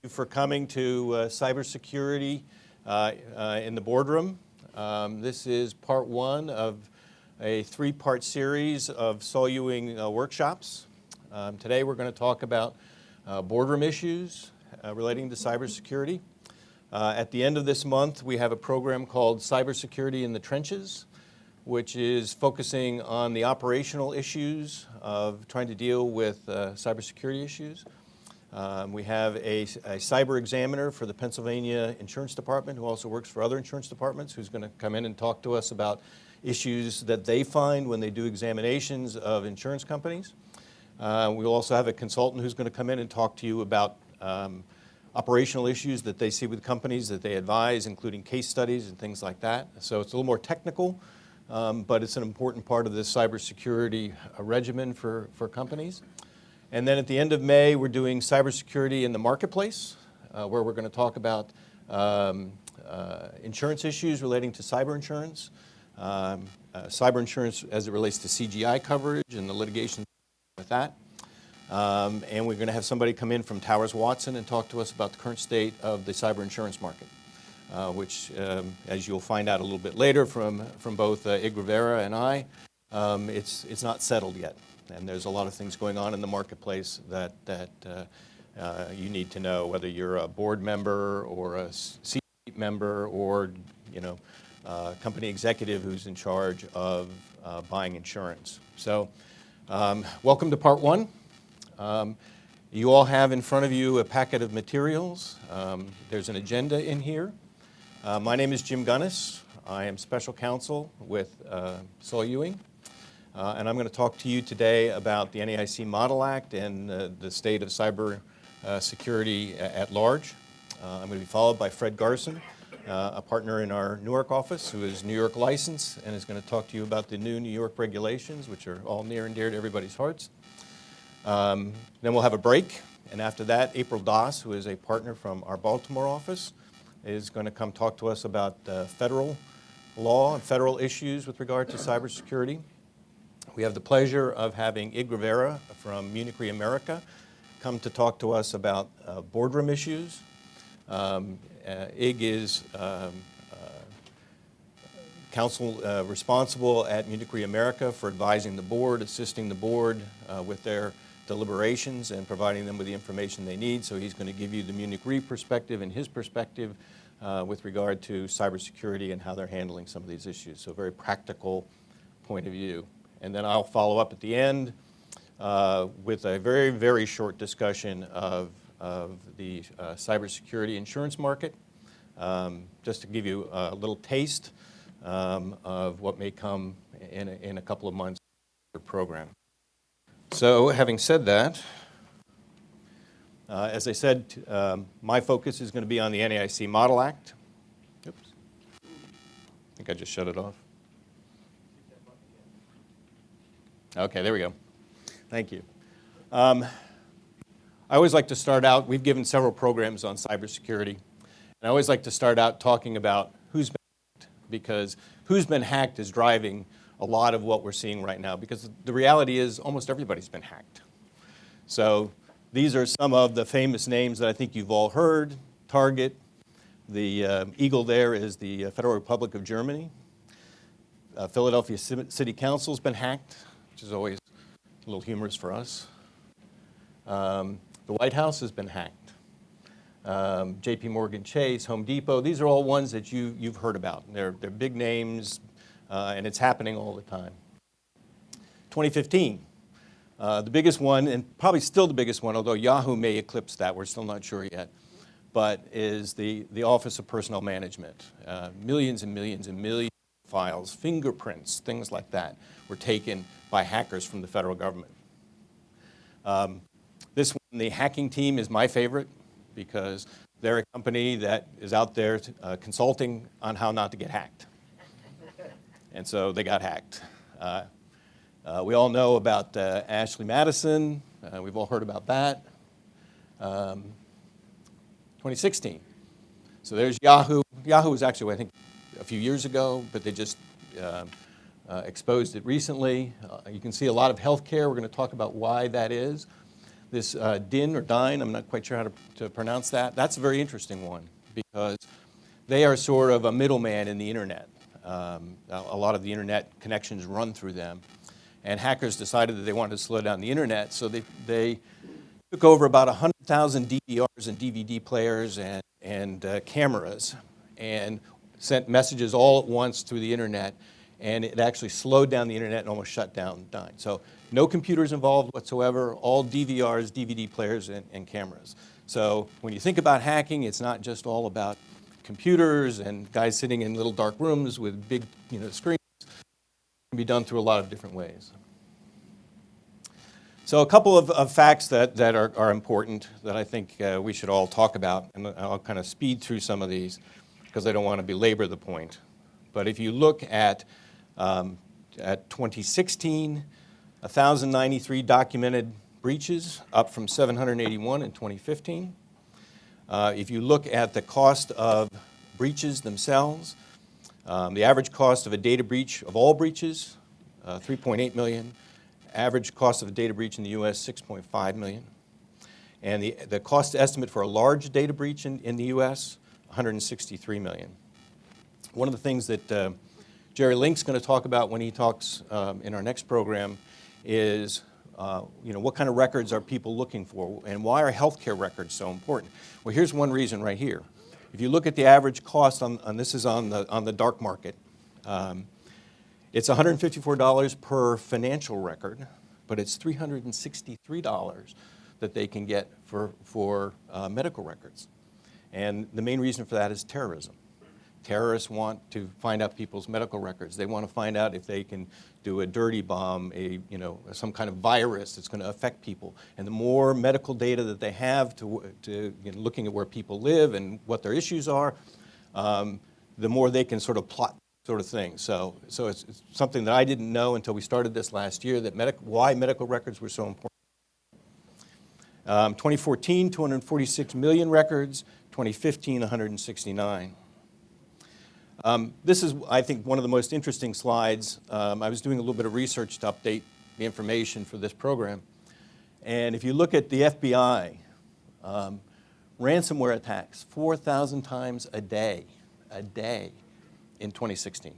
For coming to cybersecurity in the boardroom. This is part one of a three-part series of Saul Ewing workshops. Today we're going to talk about boardroom issues relating to cybersecurity. At the end of this month, we have a program called Cybersecurity in the Trenches, which is focusing on the operational issues of trying to deal with cybersecurity issues. We have a cyber examiner for the Pennsylvania Insurance Department who also works for other insurance departments, who's going to come in and talk to us about issues that they find when they do examinations of insurance companies. We'll also have a consultant who's going to come in and talk to you about operational issues that they see with companies that they advise, including case studies and things like that. So it's a little more technical, but it's an important part of this cybersecurity regimen for companies. And then at the end of May, we're doing cybersecurity in the marketplace, where we're going to talk about insurance issues relating to cyber insurance, cyber insurance as it relates to CGI coverage and the litigation with that. And we're going to have somebody come in from Towers Watson and talk to us about the current state of the cyber insurance market, which, as you'll find out a little bit later from both Ig Rivera and I, it's not settled yet. And there's a lot of things going on in the marketplace that you need to know, whether you're a board member or a C-suite member or company executive who's in charge of buying insurance. So welcome to part one. You all have in front of you a packet of materials. There's an agenda in here. My name is Jim Gunnis. I am special counsel with Saul Ewing. And I'm going to talk to you today about the NAIC Model Act and the state of cyber security at large. I'm going to be followed by Fred Garson, a partner in our Newark office who is New York licensed and is going to talk to you about the new New York regulations, which are all near and dear to everybody's hearts. Then we'll have a break, and after that, April Doss, who is a partner from our Baltimore office, is going to come talk to us about federal law and federal issues with regard to cybersecurity. We have the pleasure of having Ig Rivera from Munich Re America come to talk to us about boardroom issues. Ig is counsel responsible at Munich Re America for advising the board, assisting the board with their deliberations and providing them with the information they need. So he's going to give you the Munich Re perspective and his perspective with regard to cybersecurity and how they're handling some of these issues. So a very practical point of view. And then I'll follow up at the end with a very, very short discussion of the cybersecurity insurance market, just to give you a little taste of what may come in a couple of months of the program. So having said that, as I said, my focus is going to be on the NAIC Model Act. Oops. I think I just shut it off. Okay, there we go. Thank you. I always like to start out, we've given several programs on cybersecurity, and I always like to start out talking about who's been hacked, because who's been hacked is driving a lot of what we're seeing right now, because the reality is almost everybody's been hacked. So these are some of the famous names that I think you've all heard. Target, the eagle there is the Federal Republic of Germany. Philadelphia City Council's been hacked, which is always a little humorous for us. The White House has been hacked. JP Morgan Chase, Home Depot, these are all ones that you've heard about. They're big names, and it's happening all the time. 2015, the biggest one, and probably still the biggest one, although Yahoo may eclipse that, we're still not sure yet, but is the Office of Personnel Management. Millions and millions and millions of files, fingerprints, things like that were taken by hackers from the federal government. This one, the hacking team, is my favorite because they're a company that is out there consulting on how not to get hacked. And so they got hacked. We all know about Ashley Madison. We've all heard about that. 2016. So there's Yahoo. Yahoo was actually, I think, a few years ago, but they just exposed it recently. You can see a lot of healthcare. We're going to talk about why that is. this DIN or DINE, I'm not quite sure how to pronounce that. That's a very interesting one because they are sort of a middleman in the internet. A lot of the internet connections run through them. And hackers decided that they wanted to slow down the internet, so they took over about 100,000 DVRs and DVD players and cameras and sent messages all at once through the internet, and it actually slowed down the internet and almost shut down DINE. So no computers involved whatsoever, all DVRs, DVD players, and cameras. So when you think about hacking, it's not just all about computers and guys sitting in little dark rooms with big screens. It can be done through a lot of different ways. So a couple of facts that are important that I think we should all talk about, and I'll kind of speed through some of these because I don't want to belabor the point. But if you look at 2016, 1,093 documented breaches, up from 781 in 2015. If you look at the cost of breaches themselves, the average cost of a data breach of all breaches, $3.8 million. Average cost of a data breach in the US, $6.5 million. And the cost estimate for a large data breach in the US, $163 million. One of the things that Jerry Link's going to talk about when he talks in our next program is what kind of records are people looking for, and why are healthcare records so important? Well, here's one reason right here. If you look at the average cost on this is on the dark market. It's $154 per financial record, but it's $363 that they can get for medical records. And the main reason for that is terrorism. Terrorists want to find out people's medical records. They want to find out if they can do a dirty bomb, some kind of virus that's going to affect people. And the more medical data that they have to looking at where people live and what their issues are, the more they can sort of plot sort of thing. So it's something that I didn't know until we started this last year, that why medical records were so important. 2014, 246 million records. 2015, 169. This is, I think, one of the most interesting slides. I was doing a little bit of research to update the information for this program. And if you look at the FBI, ransomware attacks, 4,000 times a day in 2016.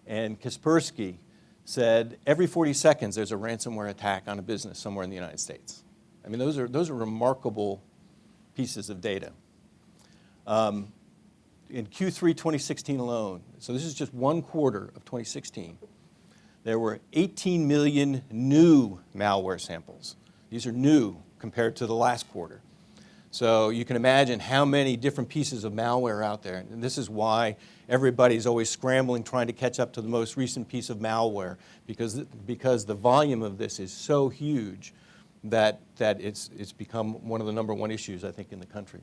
And Kaspersky said every 40 seconds there's a ransomware attack on a business somewhere in the United States. I mean, those are remarkable pieces of data. In Q3 2016 alone, so this is just one quarter of 2016, there were 18 million new malware samples. These are new compared to the last quarter. So you can imagine how many different pieces of malware out there. And this is why everybody's always scrambling, trying to catch up to the most recent piece of malware, because the volume of this is so huge that it's become one of the #1 issues, I think, in the country.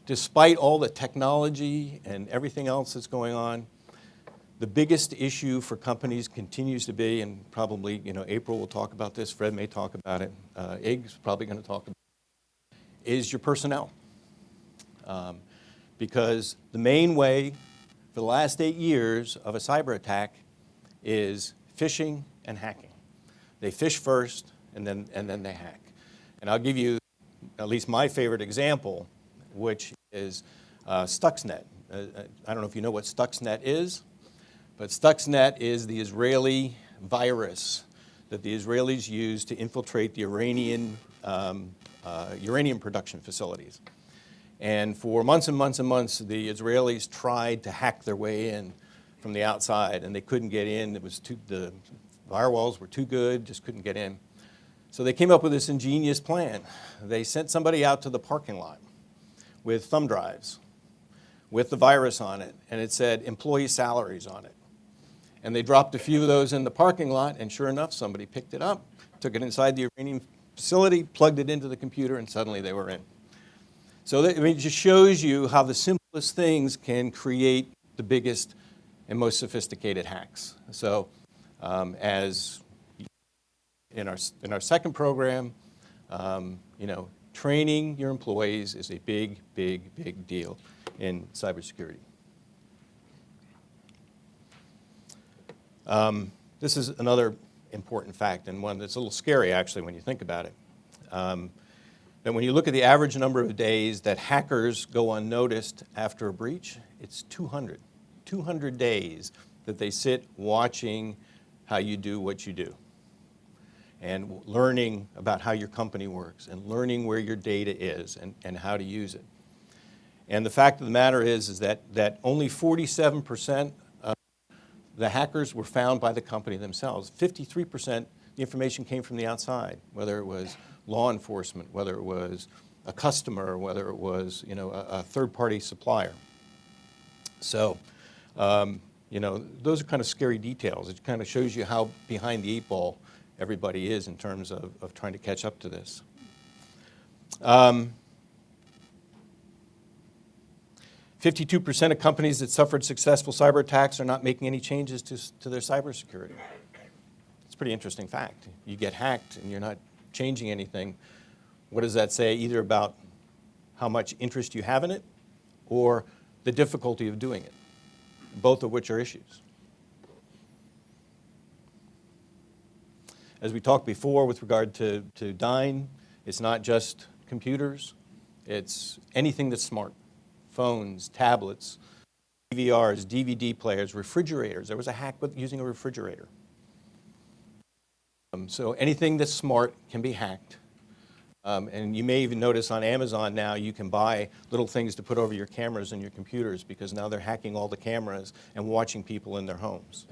Despite all the technology and everything else that's going on, the biggest issue for companies continues to be, and probably April will talk about this, Fred may talk about it, Ig's probably going to talk about it, is your personnel. Because the main way for the last 8 years of a cyber attack is phishing and hacking. They phish first and then they hack. And I'll give you at least my favorite example, which is Stuxnet. I don't know if you know what Stuxnet is, but Stuxnet is the Israeli virus that the Israelis use to infiltrate the Iranian uranium production facilities. And for months and months and months, the Israelis tried to hack their way in from the outside, and they couldn't get in. The firewalls were too good, just couldn't get in. So they came up with this ingenious plan. They sent somebody out to the parking lot with thumb drives with the virus on it, and it said employee salaries on it. And they dropped a few of those in the parking lot, and sure enough, somebody picked it up, took it inside the Iranian facility, plugged it into the computer, and suddenly they were in. So it just shows you how the simplest things can create the biggest and most sophisticated hacks. So as in our second program, training your employees is a big, big, big deal in cybersecurity. This is another important fact, and one that's a little scary actually when you think about it. That when you look at the average number of days that hackers go unnoticed after a breach, it's 200. 200 days that they sit watching how you do what you do, and learning about how your company works, and learning where your data is and how to use it. And the fact of the matter is that only 47% of the hackers were found by the company themselves. 53%, the information came from the outside, whether it was law enforcement, whether it was a customer, whether it was a third-party supplier. So, those are kind of scary details. It kind of shows you how behind the eight ball everybody is in terms of trying to catch up to this. 52% of companies that suffered successful cyber attacks are not making any changes to their cybersecurity. It's a pretty interesting fact. You get hacked and you're not changing anything. What does that say either about how much interest you have in it or the difficulty of doing it, both of which are issues. As we talked before with regard to Dyn, it's not just computers, it's anything that's smart. Phones, tablets, DVRs, DVD players, refrigerators. There was a hack with using a refrigerator. So anything that's smart can be hacked. And you may even notice on Amazon now you can buy little things to put over your cameras and your computers because now they're hacking all the cameras and watching people in their homes.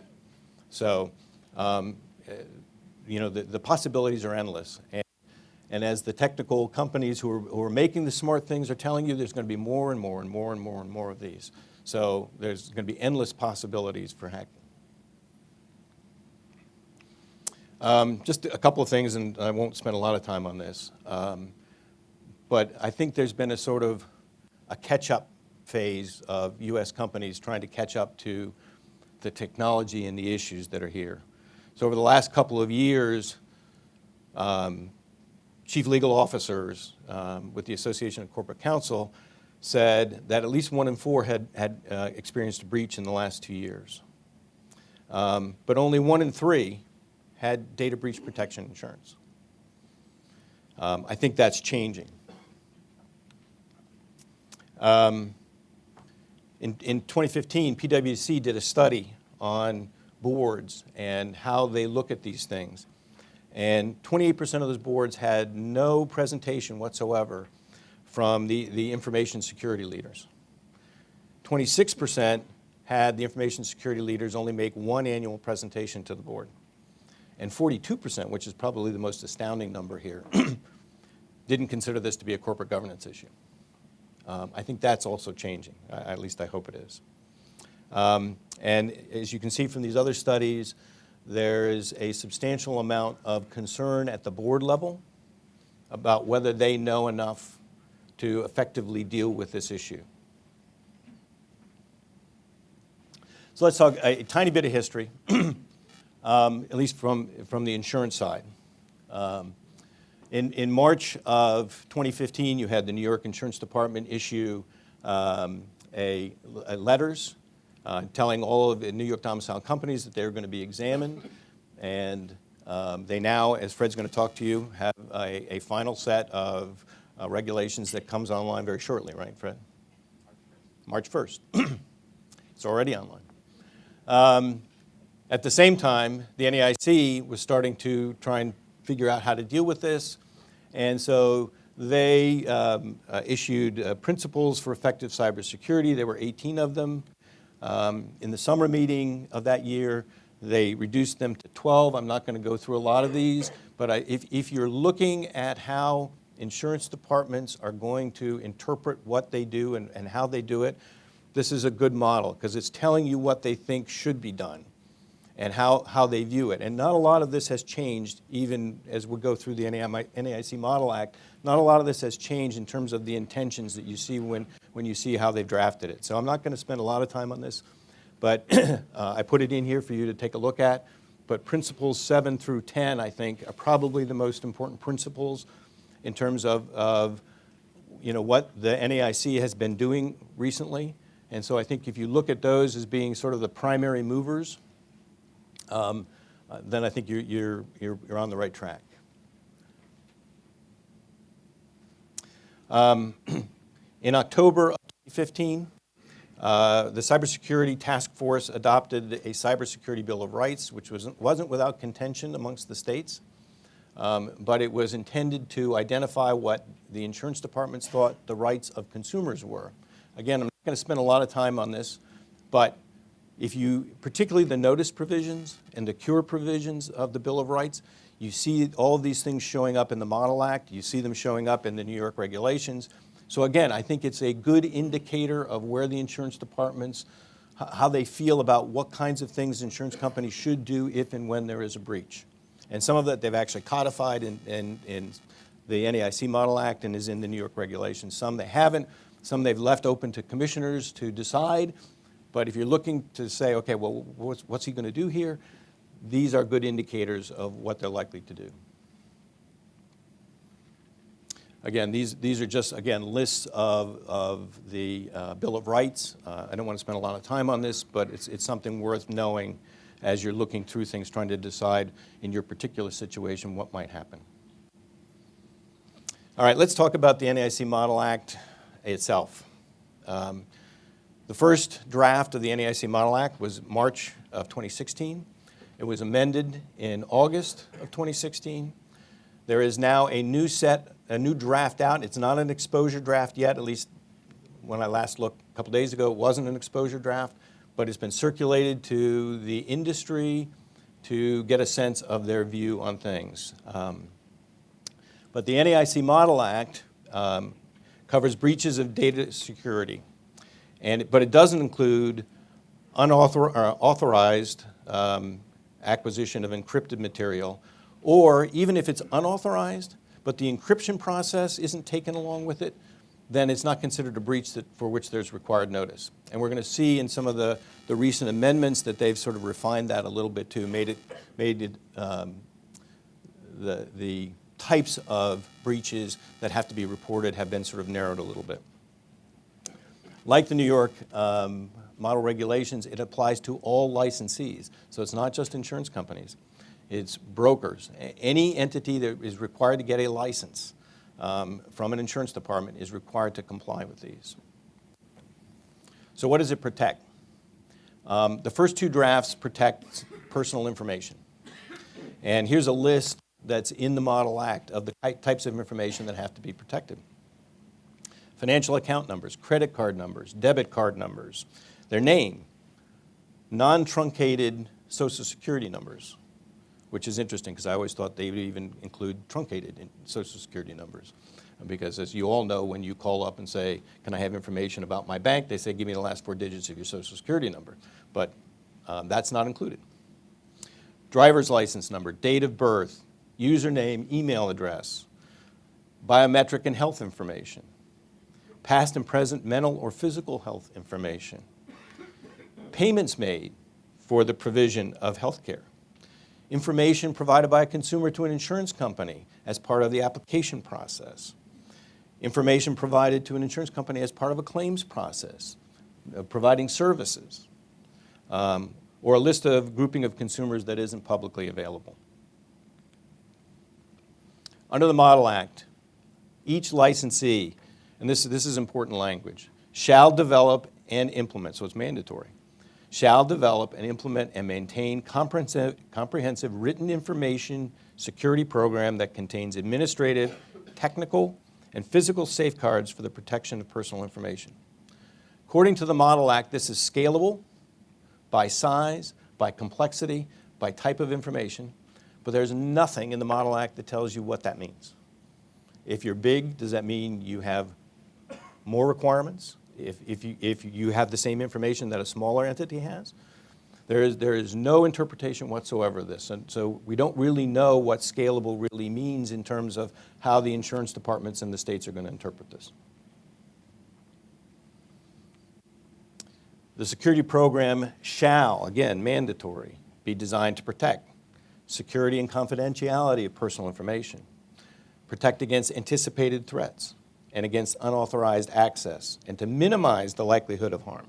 So, the possibilities are endless. And as the technical companies who are making the smart things are telling you, there's going to be more and more and more and more and more of these. So there's going to be endless possibilities for hacking. Just a couple of things, and I won't spend a lot of time on this. But I think there's been a sort of a catch-up phase of U.S. companies trying to catch up to the technology and the issues that are here. So over the last couple of years, chief legal officers with the Association of Corporate Counsel said that at least 1 in 4 had experienced a breach in the last 2 years. But only 1 in 3 had data breach protection insurance. I think that's changing. In 2015, PwC did a study on boards and how they look at these things. And 28% of those boards had no presentation whatsoever from the information security leaders. 26% had the information security leaders only make 1 annual presentation to the board. And 42%, which is probably the most astounding number here, didn't consider this to be a corporate governance issue. I think that's also changing. At least I hope it is. And as you can see from these other studies, there is a substantial amount of concern at the board level about whether they know enough to effectively deal with this issue. So let's talk a tiny bit of history, at least from the insurance side. In March of 2015, you had the New York Insurance Department issue letters telling all of the New York domiciled companies that they're going to be examined. And they now, as Fred's going to talk to you, have a final set of regulations that comes online very shortly, right, Fred? March 1st. It's already online. At the same time, the NAIC was starting to try and figure out how to deal with this. And so they issued principles for effective cybersecurity. There were 18 of them. In the summer meeting of that year, they reduced them to 12. I'm not going to go through a lot of these, but if you're looking at how insurance departments are going to interpret what they do and how they do it, this is a good model because it's telling you what they think should be done and how they view it. And not a lot of this has changed even as we go through the NAIC Model Act. Not a lot of this has changed in terms of the intentions that you see when you see how they've drafted it. So I'm not going to spend a lot of time on this, but I put it in here for you to take a look at. But principles 7 through 10, I think, are probably the most important principles in terms of what the NAIC has been doing recently. And so I think if you look at those as being sort of the primary movers, then I think you're on the right track. In October of 2015, the Cybersecurity Task Force adopted a Cybersecurity Bill of Rights, which wasn't without contention amongst the states, but it was intended to identify what the insurance departments thought the rights of consumers were. Again, I'm not going to spend a lot of time on this, but if you, particularly the notice provisions and the cure provisions of the Bill of Rights, you see all of these things showing up in the Model Act, you see them showing up in the New York regulations. So again, I think it's a good indicator of where the insurance departments, how they feel about what kinds of things insurance companies should do if and when there is a breach. And some of that they've actually codified in the NAIC Model Act and is in the New York regulations. Some they haven't, some they've left open to commissioners to decide. But if you're looking to say, okay, well, what's he going to do here? These are good indicators of what they're likely to do. Again, these are just, again, lists of the Bill of Rights. I don't want to spend a lot of time on this, but it's something worth knowing as you're looking through things, trying to decide in your particular situation what might happen. All right, let's talk about the NAIC Model Act itself. The first draft of the NAIC Model Act was March of 2016. It was amended in August of 2016. There is now a new draft out. It's not an exposure draft yet, at least when I last looked a couple days ago, it wasn't an exposure draft, but it's been circulated to the industry to get a sense of their view on things. But the NAIC Model Act covers breaches of data security. But it doesn't include unauthorized acquisition of encrypted material, or even if it's unauthorized, but the encryption process isn't taken along with it, then it's not considered a breach for which there's required notice. And we're going to see in some of the recent amendments that they've sort of refined that a little bit too, made the types of breaches that have to be reported have been sort of narrowed a little bit. Like the New York model regulations, it applies to all licensees. So it's not just insurance companies. It's brokers. Any entity that is required to get a license from an insurance department is required to comply with these. So what does it protect? The first two drafts protect personal information. And here's a list that's in the Model Act of the types of information that have to be protected. Financial account numbers, credit card numbers, debit card numbers, their name, non-truncated Social Security numbers, which is interesting because I always thought they would even include truncated Social Security numbers. Because as you all know, when you call up and say, can I have information about my bank, they say, give me the last 4 digits of your Social Security number. But that's not included. Driver's license number, date of birth, username, email address, biometric and health information, past and present mental or physical health information, payments made for the provision of health care, information provided by a consumer to an insurance company as part of the application process, information provided to an insurance company as part of a claims process, providing services, or a list of grouping of consumers that isn't publicly available. Under the Model Act, each licensee, and this is important language, shall develop and implement, so it's mandatory, shall develop and implement and maintain comprehensive written information security program that contains administrative, technical, and physical safeguards for the protection of personal information. According to the Model Act, this is scalable by size, by complexity, by type of information, but there's nothing in the Model Act that tells you what that means. If you're big, does that mean you have more requirements? If you have the same information that a smaller entity has? There is no interpretation whatsoever of this. And so we don't really know what scalable really means in terms of how the insurance departments in the states are going to interpret this. The security program shall, again, mandatory, be designed to protect security and confidentiality of personal information, protect against anticipated threats, and against unauthorized access, and to minimize the likelihood of harm.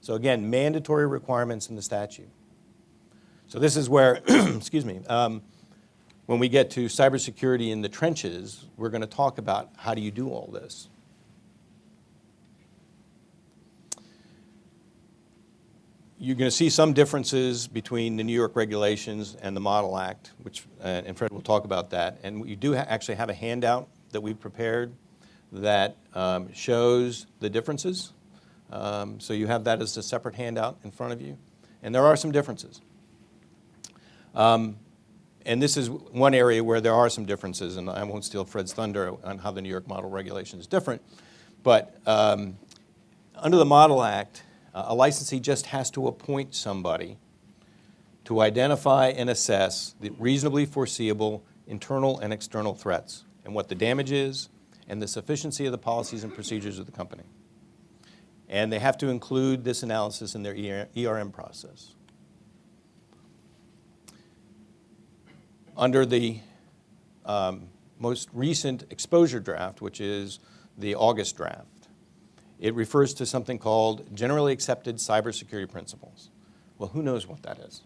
So again, mandatory requirements in the statute. So this is where, excuse me, when we get to cybersecurity in the trenches, we're going to talk about how do you do all this. You're going to see some differences between the New York regulations and the Model Act, which, and Fred will talk about that. And we do actually have a handout that we've prepared that shows the differences. So you have that as a separate handout in front of you. And there are some differences. And this is one area where there are some differences, and I won't steal Fred's thunder on how the New York model regulation is different. But under the Model Act, a licensee just has to appoint somebody to identify and assess the reasonably foreseeable internal and external threats and what the damage is and the sufficiency of the policies and procedures of the company. And they have to include this analysis in their ERM process. Under the most recent exposure draft, which is the August draft, it refers to something called Generally Accepted Cybersecurity Principles. Well, who knows what that is?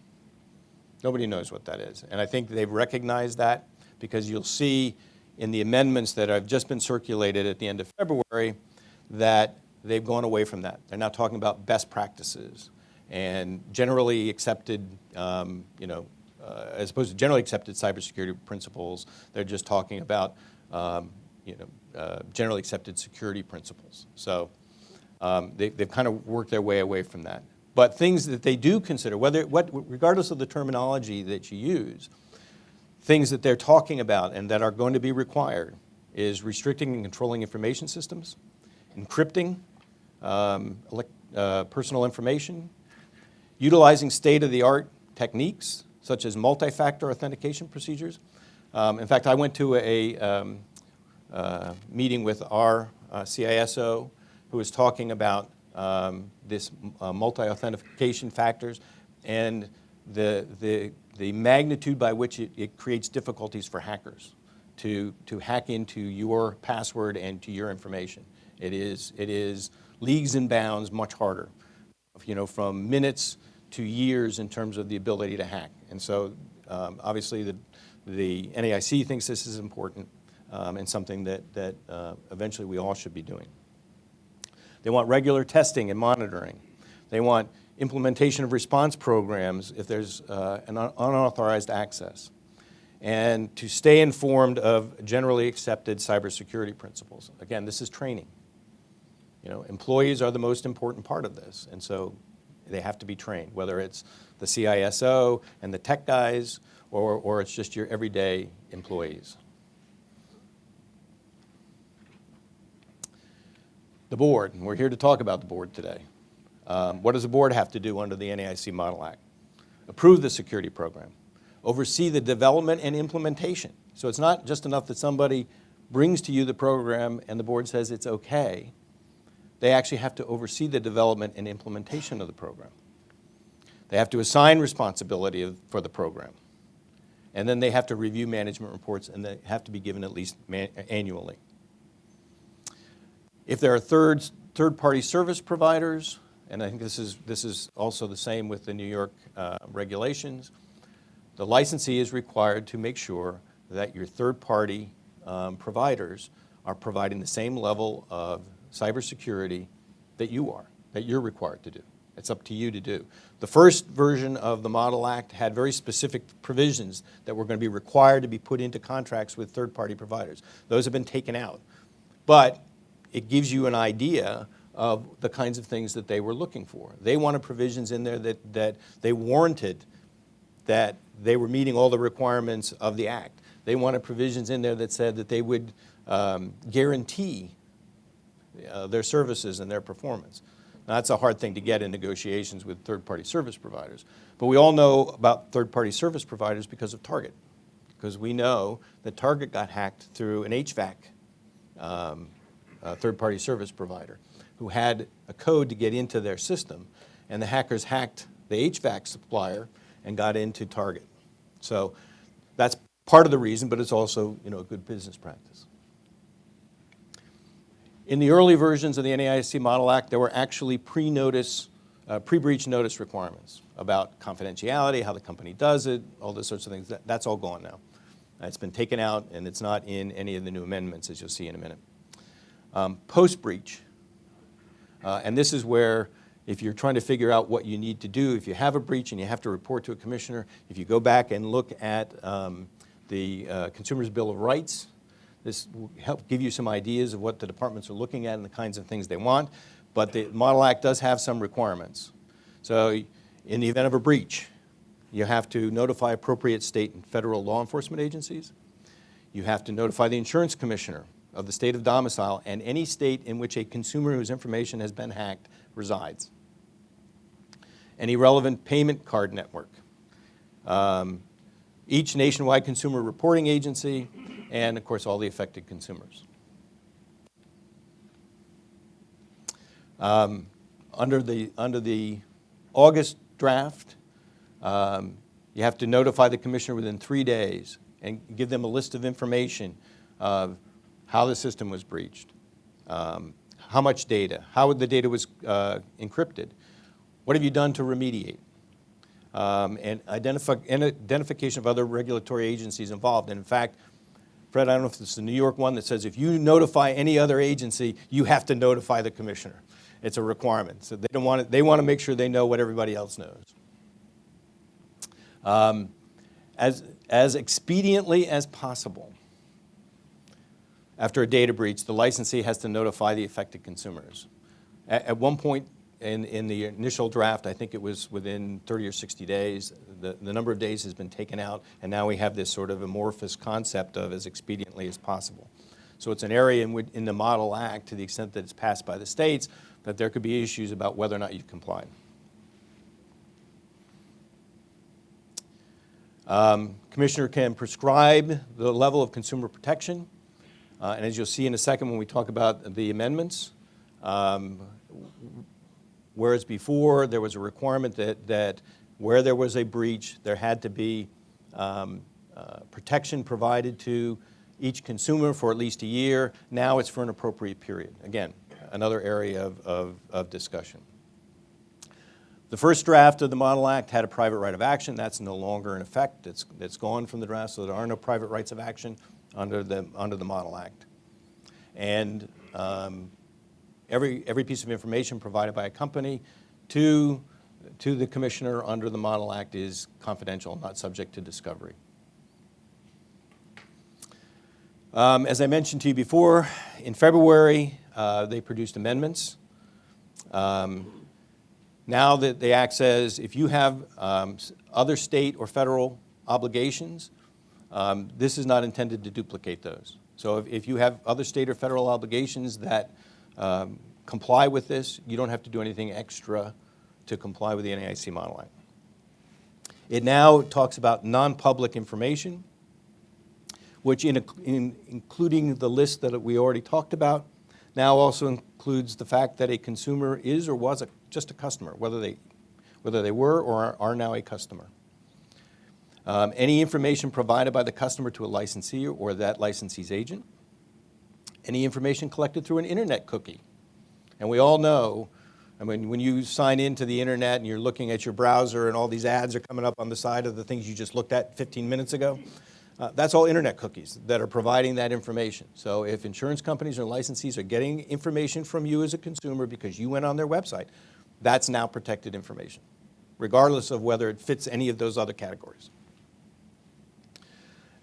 Nobody knows what that is. And I think they've recognized that because you'll see in the amendments that have just been circulated at the end of February that they've gone away from that. They're now talking about best practices and generally accepted, as opposed to generally accepted cybersecurity principles, they're just talking about, generally accepted security principles. So they've kind of worked their way away from that. But things that they do consider, regardless of the terminology that you use, things that they're talking about and that are going to be required is restricting and controlling information systems, encrypting personal information, utilizing state-of-the-art techniques such as multi-factor authentication procedures. In fact, I went to a meeting with our CISO who was talking about this multi-authentication factors and the magnitude by which it creates difficulties for hackers to hack into your password and to your information. It is leagues and bounds much harder, from minutes to years in terms of the ability to hack. And so obviously the NAIC thinks this is important and something that eventually we all should be doing. They want regular testing and monitoring. They want implementation of response programs if there's an unauthorized access. And to stay informed of generally accepted cybersecurity principles. Again, this is training. Employees are the most important part of this, and so they have to be trained, whether it's the CISO and the tech guys or it's just your everyday employees. The board, and we're here to talk about the board today. What does the board have to do under the NAIC Model Act? Approve the security program. Oversee the development and implementation. So it's not just enough that somebody brings to you the program and the board says it's okay. They actually have to oversee the development and implementation of the program. They have to assign responsibility for the program. And then they have to review management reports, and they have to be given at least annually. If there are third-party service providers, and I think this is also the same with the New York regulations, the licensee is required to make sure that your third-party providers are providing the same level of cybersecurity that you're required to do. It's up to you to do. The first version of the Model Act had very specific provisions that were going to be required to be put into contracts with third-party providers. Those have been taken out. But it gives you an idea of the kinds of things that they were looking for. They wanted provisions in there that they warranted that they were meeting all the requirements of the Act. They wanted provisions in there that said that they would guarantee their services and their performance. Now, that's a hard thing to get in negotiations with third-party service providers. But we all know about third-party service providers because of Target, because we know that Target got hacked through an HVAC third-party service provider who had a code to get into their system, and the hackers hacked the HVAC supplier and got into Target. So that's part of the reason, but it's also a good business practice. In the early versions of the NAIC Model Act, there were actually pre-notice pre-breach notice requirements about confidentiality, how the company does it, all those sorts of things. That's all gone now. It's been taken out, and it's not in any of the new amendments, as you'll see in a minute. Post-breach, and this is where if you're trying to figure out what you need to do, if you have a breach and you have to report to a commissioner, if you go back and look at the Consumer's Bill of Rights, this will help give you some ideas of what the departments are looking at and the kinds of things they want. But the Model Act does have some requirements. So in the event of a breach, you have to notify appropriate state and federal law enforcement agencies. You have to notify the insurance commissioner of the state of domicile and any state in which a consumer whose information has been hacked resides. Any relevant payment card network. Each nationwide consumer reporting agency, and of course all the affected consumers. Under the August draft, you have to notify the commissioner within 3 days and give them a list of information of how the system was breached, how much data, how the data was encrypted, what have you done to remediate, and identification of other regulatory agencies involved. And in fact, Fred, I don't know if it's the New York one that says if you notify any other agency, you have to notify the commissioner. It's a requirement. So they don't want it, they want to make sure they know what everybody else knows. As expediently as possible, after a data breach, the licensee has to notify the affected consumers. At one point in the initial draft, I think it was within 30 or 60 days, the number of days has been taken out, and now we have this sort of amorphous concept of as expediently as possible. So it's an area in the Model Act, to the extent that it's passed by the states, that there could be issues about whether or not you've complied. Commissioner can prescribe the level of consumer protection, and as you'll see in a second when we talk about the amendments, whereas before there was a requirement that where there was a breach, there had to be protection provided to each consumer for at least a year. Now it's for an appropriate period. Again, another area of discussion. The first draft of the Model Act had a private right of action. That's no longer in effect. It's gone from the draft, so there are no private rights of action under the Model Act. And every piece of information provided by a company to the commissioner under the Model Act is confidential, not subject to discovery. As I mentioned to you before, in February, they produced amendments. Now that the Act says if you have other state or federal obligations, this is not intended to duplicate those. So if you have other state or federal obligations that comply with this, you don't have to do anything extra to comply with the NAIC Model Act. It now talks about non-public information, which including the list that we already talked about, now also includes the fact that a consumer is or was just a customer, whether they were or are now a customer. Any information provided by the customer to a licensee or that licensee's agent. Any information collected through an internet cookie. And we all know, I mean, when you sign into the internet and you're looking at your browser and all these ads are coming up on the side of the things you just looked at 15 minutes ago, that's all internet cookies that are providing that information. So if insurance companies or licensees are getting information from you as a consumer because you went on their website, that's now protected information, regardless of whether it fits any of those other categories.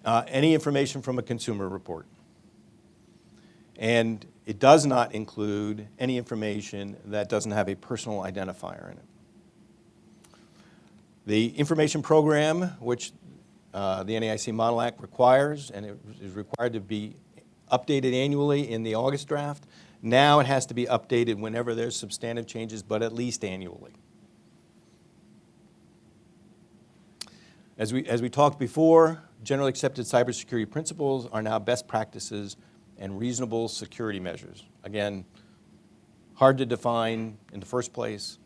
Any information from a consumer report. And it does not include any information that doesn't have a personal identifier in it. The information program, which the NAIC Model Act requires, and it is required to be updated annually in the August draft. Now it has to be updated whenever there's substantive changes, but at least annually. As we talked before, generally accepted cybersecurity principles are now best practices and reasonable security measures. Again, hard to define in the first place.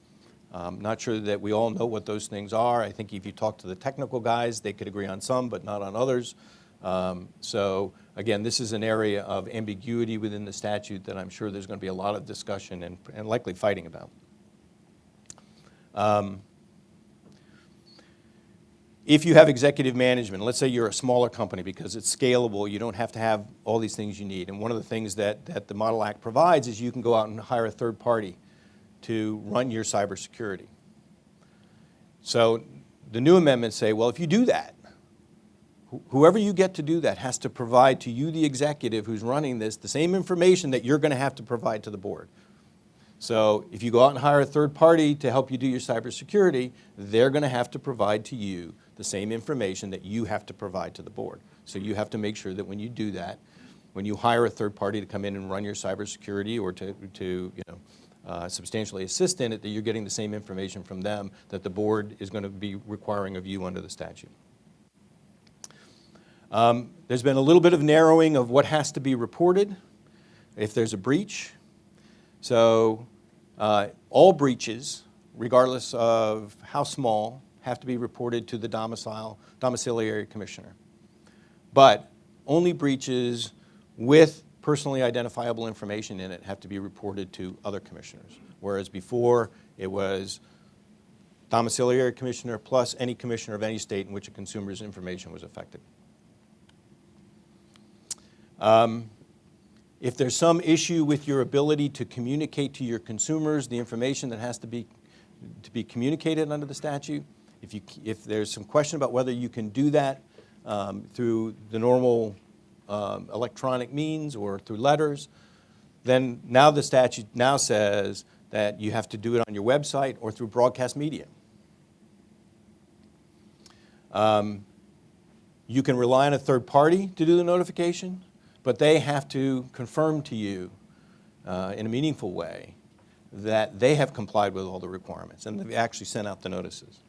Not sure that we all know what those things are. I think if you talk to the technical guys, they could agree on some, but not on others. So again, this is an area of ambiguity within the statute that I'm sure there's going to be a lot of discussion and likely fighting about. If you have executive management, let's say you're a smaller company because it's scalable, you don't have to have all these things you need. And one of the things that the Model Act provides is you can go out and hire a third party to run your cybersecurity. So the new amendments say, well, if you do that, whoever you get to do that has to provide to you, the executive who's running this, the same information that you're going to have to provide to the board. So if you go out and hire a third party to help you do your cybersecurity, they're going to have to provide to you the same information that you have to provide to the board. So you have to make sure that when you do that, when you hire a third party to come in and run your cybersecurity or to substantially assist in it, that you're getting the same information from them that the board is going to be requiring of you under the statute. There's been a little bit of narrowing of what has to be reported if there's a breach. So all breaches, regardless of how small, have to be reported to the domiciliary commissioner. But only breaches with personally identifiable information in it have to be reported to other commissioners, whereas before it was domiciliary commissioner plus any commissioner of any state in which a consumer's information was affected. If there's some issue with your ability to communicate to your consumers the information that has to be communicated under the statute, if there's some question about whether you can do that through the normal electronic means or through letters, then now the statute now says that you have to do it on your website or through broadcast media. You can rely on a third party to do the notification, but they have to confirm to you in a meaningful way that they have complied with all the requirements and they've actually sent out the notices.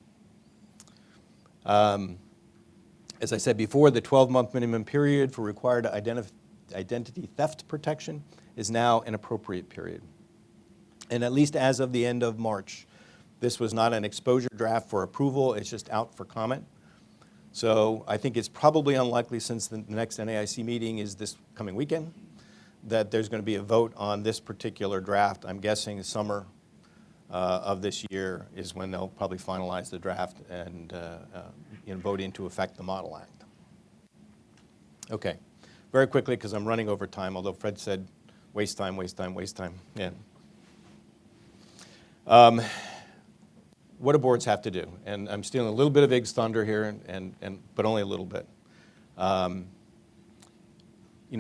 As I said before, the 12-month minimum period for required identity theft protection is now an appropriate period. And at least as of the end of March, this was not an exposure draft for approval, it's just out for comment. So I think it's probably unlikely, since the next NAIC meeting is this coming weekend, that there's going to be a vote on this particular draft. I'm guessing summer of this year is when they'll probably finalize the draft and vote into effect the Model Act. Okay, very quickly because I'm running over time, although Fred said waste time, waste time, waste time. Yeah. What do boards have to do? And I'm stealing a little bit of Ig's thunder here, but only a little bit.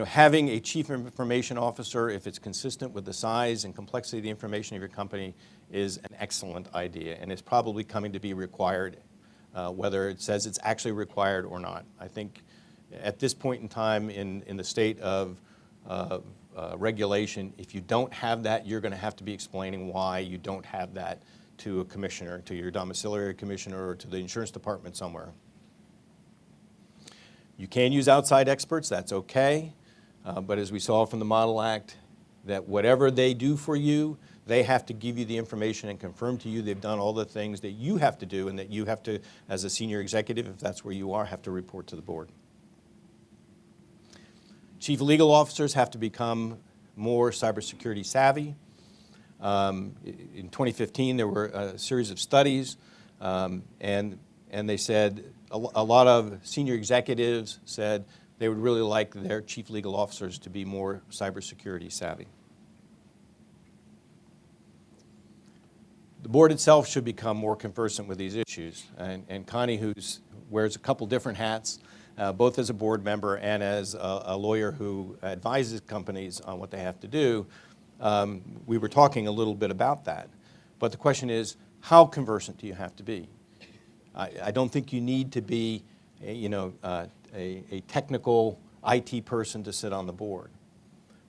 Having a chief information officer, if it's consistent with the size and complexity of the information of your company, is an excellent idea, and it's probably coming to be required, whether it says it's actually required or not. I think at this point in time in the state of regulation, if you don't have that, you're going to have to be explaining why you don't have that to a commissioner, to your domiciliary commissioner, or to the insurance department somewhere. You can use outside experts, that's okay, but as we saw from the Model Act, that whatever they do for you, they have to give you the information and confirm to you they've done all the things that you have to do and that you have to, as a senior executive, if that's where you are, have to report to the board. Chief legal officers have to become more cybersecurity savvy. In 2015, there were a series of studies, and they said a lot of senior executives said they would really like their chief legal officers to be more cybersecurity savvy. The board itself should become more conversant with these issues, and Connie, who wears a couple different hats, both as a board member and as a lawyer who advises companies on what they have to do, we were talking a little bit about that. But the question is, how conversant do you have to be? I don't think you need to be a technical IT person to sit on the board.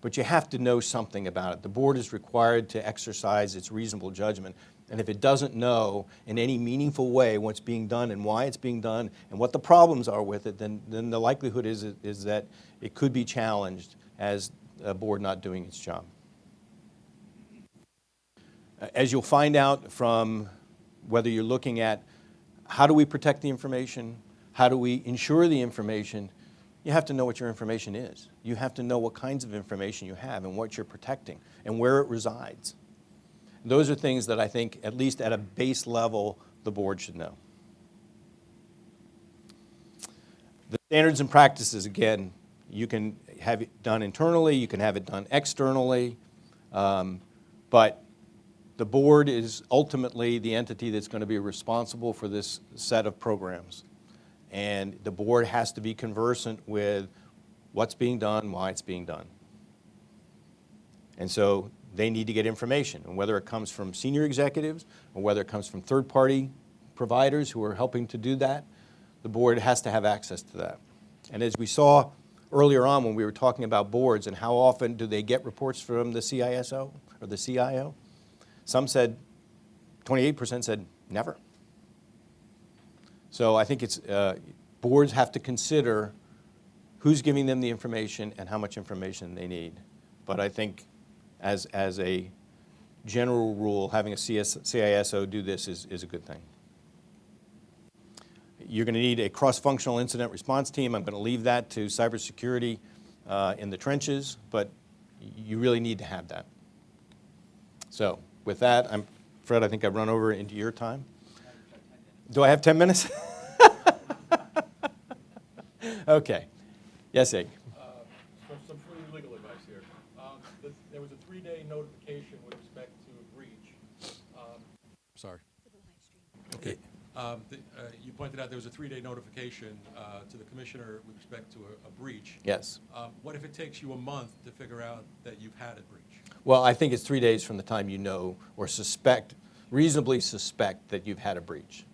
But you have to know something about it. The board is required to exercise its reasonable judgment. And if it doesn't know in any meaningful way what's being done and why it's being done and what the problems are with it, then the likelihood is that it could be challenged as a board not doing its job. As you'll find out from whether you're looking at how do we protect the information, how do we ensure the information, you have to know what your information is. You have to know what kinds of information you have and what you're protecting and where it resides. Those are things that I think, at least at a base level, the board should know. The standards and practices, again, you can have it done internally, you can have it done externally, but the board is ultimately the entity that's going to be responsible for this set of programs. And the board has to be conversant with what's being done, why it's being done. And so they need to get information, and whether it comes from senior executives or whether it comes from third-party providers who are helping to do that, the board has to have access to that. And as we saw earlier on when we were talking about boards and how often do they get reports from the CISO or the CIO, some said, 28% said never. So I think it's, boards have to consider who's giving them the information and how much information they need. But I think as a general rule, having a CISO do this is a good thing. You're going to need a cross-functional incident response team. I'm going to leave that to cybersecurity in the trenches, but you really need to have that. So with that, Fred, I think I've run over into your time. Do I have 10 minutes? Okay. Yes, Ig. Some free legal advice here. There was a 3-day notification with respect to a breach. Sorry. Okay. You pointed out there was a 3-day notification to the commissioner with respect to a breach. Yes. What if it takes you a month to figure out that you've had a breach? Well, I think it's 3 days from the time you know or reasonably suspect that you've had a breach.